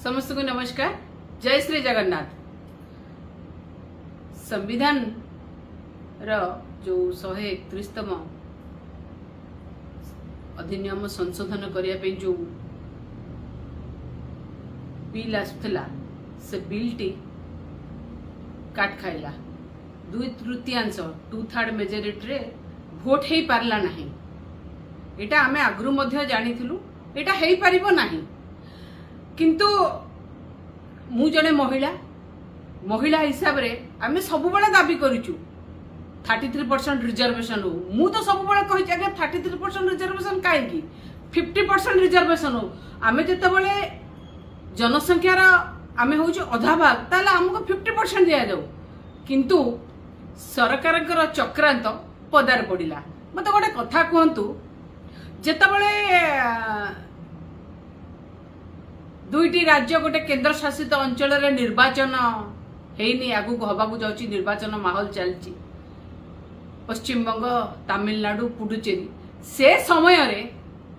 समस्त को नमस्कार। जय श्री जगन्नाथ। संविधान रो जो 131तम अधिनियम संशोधन करिया पे जो बिल आसुला से बिलटी काट खाइला 2/3 2/3 मेजोरिटी रे भोट हे पारला नहीं। एटा आमे आगरु मध्य जानिथिलु एटा हे पारिबो नहीं, किंतु मु जने महिला हिसाब रे आमे सब बड़ा दाबी करिचु 33% रिजर्वेशन हो। मु तो सब बड़ा कहि जे 33% रिजर्वेशन काहे की 50% रिजर्वेशन हो। आमे जते बळे जनसंख्या रा आमे होउ जे अधा भाग ताले हमको 50% दिया जाऊ, किंतु सरकारकर चक्रांत पदार पड़िला। मते गोटे कथा कहंतु, जते बळे दुईटी राज्य गोटे केंद्र शासित अंचल रे निर्वाचन हेनी आगु हबाकू जाउची, निर्वाचन माहौल चलची पश्चिम बंग, तमिलनाडु, पुडुचेरी। से समय रे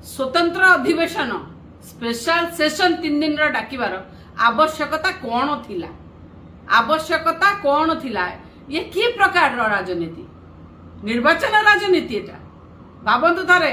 स्वतंत्र अधिवेशन स्पेशल सेशन 3 दिन रा डाकिबार आवश्यकता कौन थिला? आवश्यकता कौन थिला? ये की प्रकार रो राजनीति? निर्वाचन राजनीति एटा भाबंतु थारे।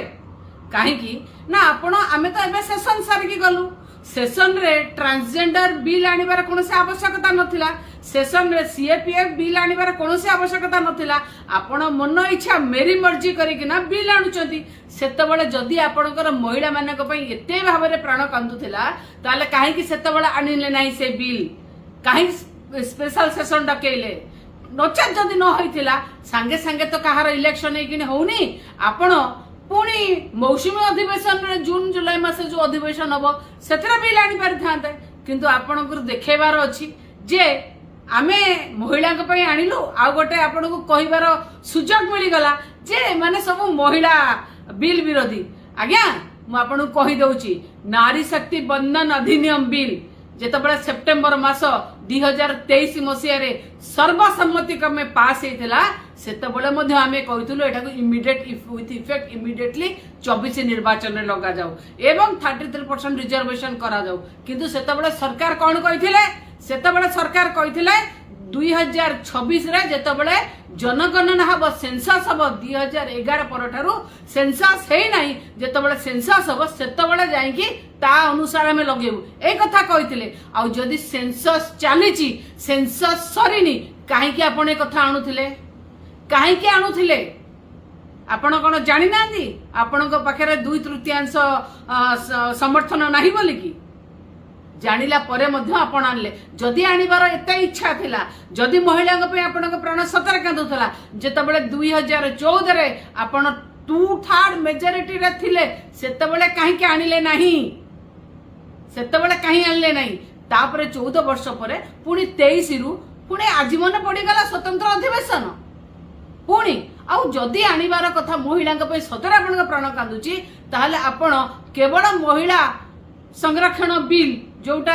काहेकि ना आपण आमे तो एबे सेशन सारकी गलु। सेशन रे ट्रांसजेंडर बिल आनिबार कोनोसी आवश्यकता नथिला। सेशन रे सीएपीएफ बिल आनिबार कोनोसी आवश्यकता नथिला। आपण मन इच्छा मेरी मर्जी करिकिना बिल आनुचंती। सेतबळे जदी आपणकर महिला मानक पई एते भाबरे प्राण कांदुथिला ताले काहे कि सेतबळे आनिले नाही से बिल? काहे स्पेशल सेशन डकेइले? नचेत जदी न होइथिला संगे संगे तो कहार इलेक्शन हेकिने होउनी। आपण पुणी मौसुमी अधिवेशन रे जून जुलाई मासे जो अधिवेशन हबो सेतरा बिल आनी पारि थांते, किंतु आपणकर देखेबार अछि जे आमे महिला के पई आनिलु। आ गोटे आपनको कहिबार सुजोग मिली गला जे माने सब महिला बिल विरोधी। आज्ञा मु आपनको कहि दउची, नारी शक्ति बंधन अधिनियम बिल जेतबळे सेप्टेम्बर मास 2023 मसिया रे सर्वसम्मति क्रमे पास हेतिला, सेतबळे मध्ये आमे कहितुलो एटाको इमिडिएट विथ इफेक्ट इमिडिएटली 24 निर्वाचन रे लगा जाऊ एवं 33% रिजर्वेशन करा जाऊ। किंतु सेतबळे सरकार कोन कहिथिले? सेतबळे सरकार कहिथिले 2026 रे जेतबळे जनगणना हबो, सेंसस हबो 2011 परठारु सेंसस हे नाही। जेतबळे सेंसस हबो सेतबळे जाई कि ता अनुसार हमें लगेबु ए कथा कहिथिले। आ जदी सेंसस चालीची सेंसस सरीनी काहे कि आपण ए कथा आणुथिले? काहे कि आणुथिले? आपण कोन जानि नांदी? आपणक पाखरे 2/3 समर्थन नाही बोली कि जानिला परे मध्य आपण आनले। जदी आनिबार एते इच्छा थिला, जदी महिला पे आपणक प्राण सतर कांदुथला, जेतबळे 2014 रे आपण 2/3 मेजॉरिटी रे थिले सेतबळे काहे कि आनिले नाही? सेतबळे काहे आनले नाही? तापरे 14 वर्ष परे पुणी 23 रु पुणी आजीवन पड़ी गला स्वतंत्र अधिवेशन पुणी। आउ जदी आनिबार कथा महिला पे सतर आपणक प्राण कांदुची ताहले आपण केवल महिला संरक्षण बिल जोटा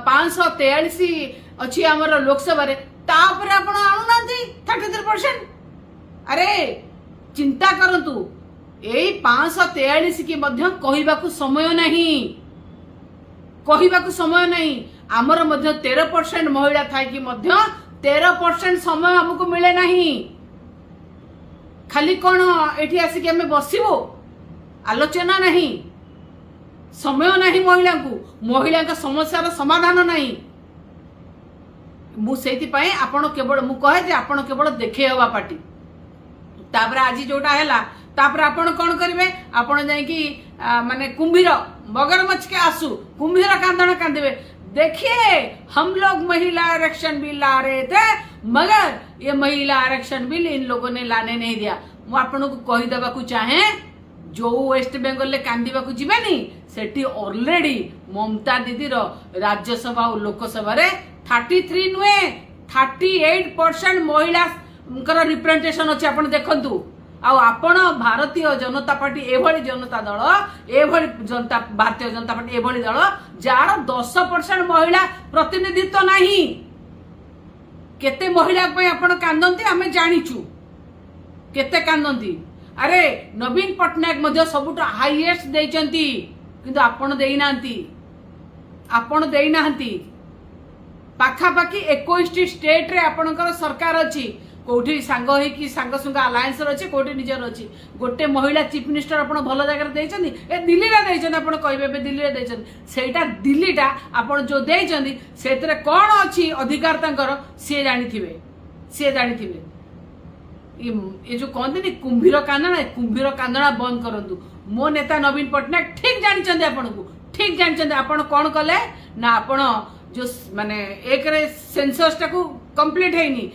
543 अछि हमर लोकसभा रे तापर आपण आणुनांती 33%। अरे चिंता करंतु, एई 543 की मध्य कहिबाकू समय नाही, कहिबाकू समय नाही। हमर मध्य 13% महिला थाई कि मध्य 13% समय हमको मिले नाही। खाली कोन एठी आसी कि हमें बसिबो, आलोचना नाही, समय नहीं महिला का समस्या समाधान नहीं। मु सेति पई आपण केवल मु कहे जे आपण केवल देखे हवा पार्टी। तापर आज जोटा हैला तापर आपण कोन करिवे? आपण जाई कि माने कुंभीर मगरमच्छ के आंसू कुंभीर कांदण कांदिवे। देखिए हम लोग महिला आरक्षण बिल ला रहे थे मगर ये महिला आरक्षण बिल इन लोगों ने लाने नहीं दिया। मु आपण को कहि देबा को चाहे जो वेस्ट बेंगल ले कांदिबा को जिबेनी सेठी ऑलरेडी ममता दीदी रो राज्यसभा और लोकसभा रे 33 नुए 38% महिला कर रिप्रेजेंटेशन अछि। आपण देखंतु आउ आपण भारतीय जनता पार्टी एभली जनता दल एभली जनता भारतीय जनता पार्टी एभली दल जार 10% महिला प्रतिनिधित्व नाही। केते महिला पे आपण कांदंती आमे जानिचु, केते कांदंती। अरे नवीन पटनायक मध्य सबुठ हाईएस्ट देइचंती किंतु आपण देइनांती। आपण देई नाहंती पाखापाखी 21 स्टेट रे आपणकर सरकार अच्छी कोठी सांग होई कि सांग सुंग अलायंस अच्छी कोठी निजर अच्छी गोटे महिला चीफ मिनिस्टर आपण भल जगह देइछन्ती ए दिल्ली रे देइछन्ती आपण कहबे दिल्ली रे देइछन्ती सेटा दिल्लीटा आपण जो देइछन्ती सेतरे कोन अच्छी अधिकार तांकर से जानिथिबे ये जो कहते नहीं कुंभीर कांदना बंद करंतु मो नेता नवीन पट्टनायक ठीक जानिछन्ती आपण को ठीक जानिछन्ती आपण कोन कले ना आपण जो माने एक रे सेंसस टाकू कंप्लीट हेनी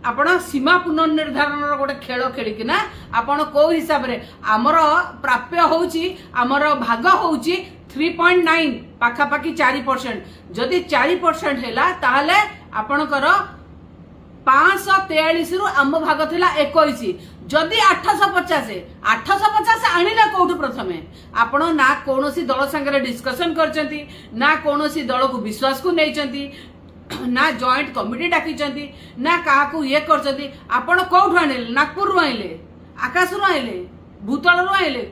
आपण सीमा पुनर्निर्धारण गोटे खेल खेलिकी ना आपण को हिसाब रे आमर प्राप्य होउची आमर भाग होउची 3.9 पाखापाखी 4% जदि 4% हैला ताहले आपणकर 543 रु आम भाग थिला 21 जदि 850 आनिला कोठु प्रथमे आपण ना कोनोसी दल संगे डिस्कशन करचंती ना कोनोसी दल को विश्वास को नैचंती ना जॉइंट कमिटी डाकिचंती ना काहाकू ये करचंती आपण कोठु आनिले नागपुर रु आइले आकाश रु आइले भूतल रु आइले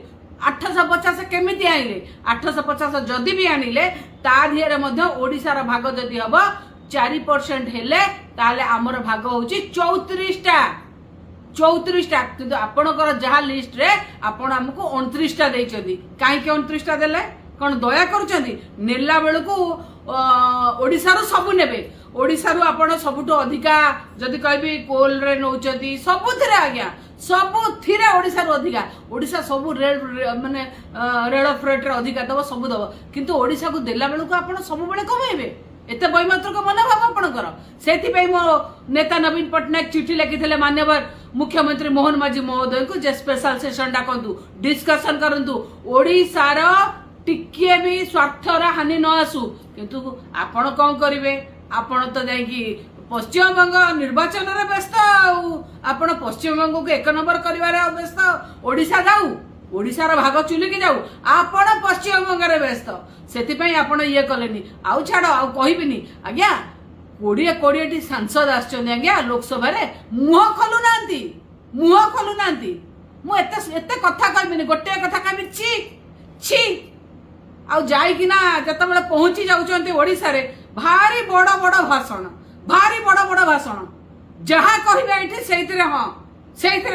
850 केमिति आइले 850 जदि भी आनिले ता धिरे मध्ये ओडिसा रा भाग जदि हबो 4% हेले ताले आमर भाग होची 34 टा किंतु आपणकर जहा लिस्ट रे आपण हमको 29 टा देइछथि काहे के 29 टा देले कोन दया करूछथि नेला बेलकू ओडिसा रो सब नेबे ओडिसा रो आपण सबुटो अधिका जदि कहबी कोल रे नौचथि सबुथिरे आज्ञा सबुथिरे ओडिसा रो अधिका ओडिसा सब रेल माने रेल फ्रेट रे अधिका दबो सब दबो किंतु ओडिसा को देला बेलकू आपण सब बेले कमेबे एते वैमात्रिक मनोभाव आपणकर से मो नेता नवीन पट्टनायक चिठी लिखी मान्यवर मुख्यमंत्री मोहन माझी महोदय को जे स्पेशल सेशन डाकंतु डिस्कशन करंतु ओडिसार टिके भी स्वार्थर हानि न आसू किंतु आपण कौन करिवे आपण तो जाइकी पश्चिम बंग निर्वाचन रे व्यस्त आपण पश्चिम बंग को 1 नंबर करिवारे व्यस्त ओडिसा जाऊ ओडिसार भाग चुलिकी जाऊ आपण पश्चिम बंग रे व्यस्त सेतिपई आपण ये कलेनी आउ छाड़ आउ कहिबिनी आज्ञा 20 सांसद आछन आज्ञा लोकसभा रे मुह खोलु नांती मु एते कथा कहबिनी गोटे कथा कहबी छी आउ जाई कि ना जत बेले पहुंची जाउचंती ओडिसा रे भारी बड़ भाषण जहा कहबे एठी सेइतरे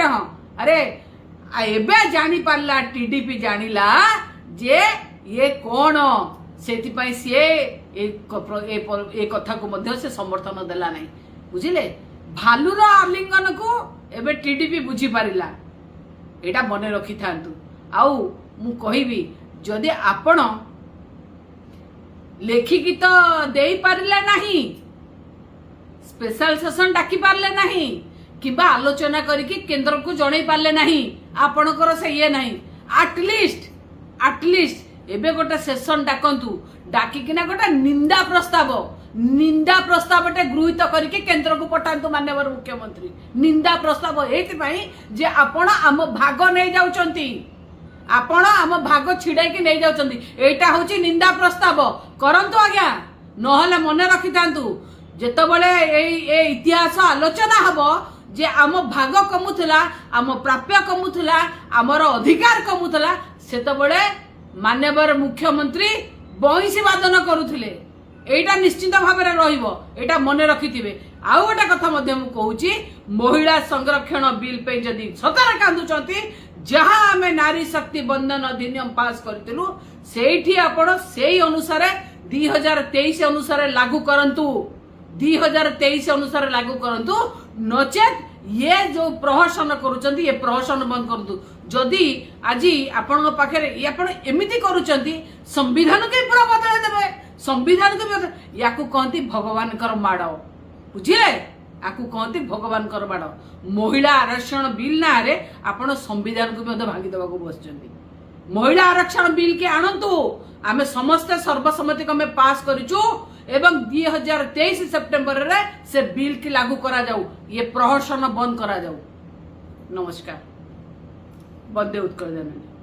हां अरे एबे जानी पारला टीडीपी जानिला जे ये कौन से सी ए कथा को मध्य से समर्थन देला नहीं बुझिले भालुर आलिंगन को एबे टीडीपी बुझी पारिला एटा मने रखी थांतु आउ मु कहिबी जदि आपण लेखिकी तो देई पारिले नहीं स्पेशल सेशन डाकी पारले नहीं किबा आलोचना करके केंद्र को जणै पारले नहीं आपणकर से ये नहीं एटलिस्ट एबे गोटे सेशन डाकंतु डाकिकिना गोटे निंदा प्रस्ताव गृहीत करके केंद्र को पठांतु माननीय मुख्यमंत्री निंदा प्रस्ताव एथि जे आपण आम भाग नहीं जाउचंती आपण आम भाग छिड़ाई के नहीं जाउचंती एटा होची निंदा प्रस्ताव करंतु आज्ञा नहले मने रखि थांतु जेतबेले ए इतिहास आलोचना हबो जे आम भाग कमुथला आम प्राप्य कमुथला आमर अधिकार कमुथला सेतबेले मान्यवर मुख्यमंत्री बंशी वादन करुथिले एटा निश्चित भाव में रहिबो एटा मने रखिथिबे आउ गोटे कथा मध्य मु कहूची महिला संरक्षण बिल पे जदि सतर कांदुचंती जहां आमे नारी शक्ति बंधन अधिनियम पास करथिलु सेठी आपण सेही अनुसार 2023 अनुसार लागू करंतु 2023 अनुसार लागू करंतु नचेत ये जो प्रहसन करूचंती ये प्रहसन बंद करंतु जदि आज आपण पाखे ये आपण एमिति करूचंती संविधान के पूरा बदल देबे संविधान के याकू कहती भगवान कर माड़ बुझिले याकू कहती भगवान कर माड़ महिला आरक्षण बिल ना रे आपण संविधान को भांगी देबा को बसचंती महिला आरक्षण बिल के आणंतु आमे समस्त सर्वसम्मति क्रमे पास करिचु एवं 2023 सेप्टेम्बर रे से बिल की लागू करा जाऊ ये प्रहसन बंद करा जाऊ नमस्कार वंदे उत्कल जननी।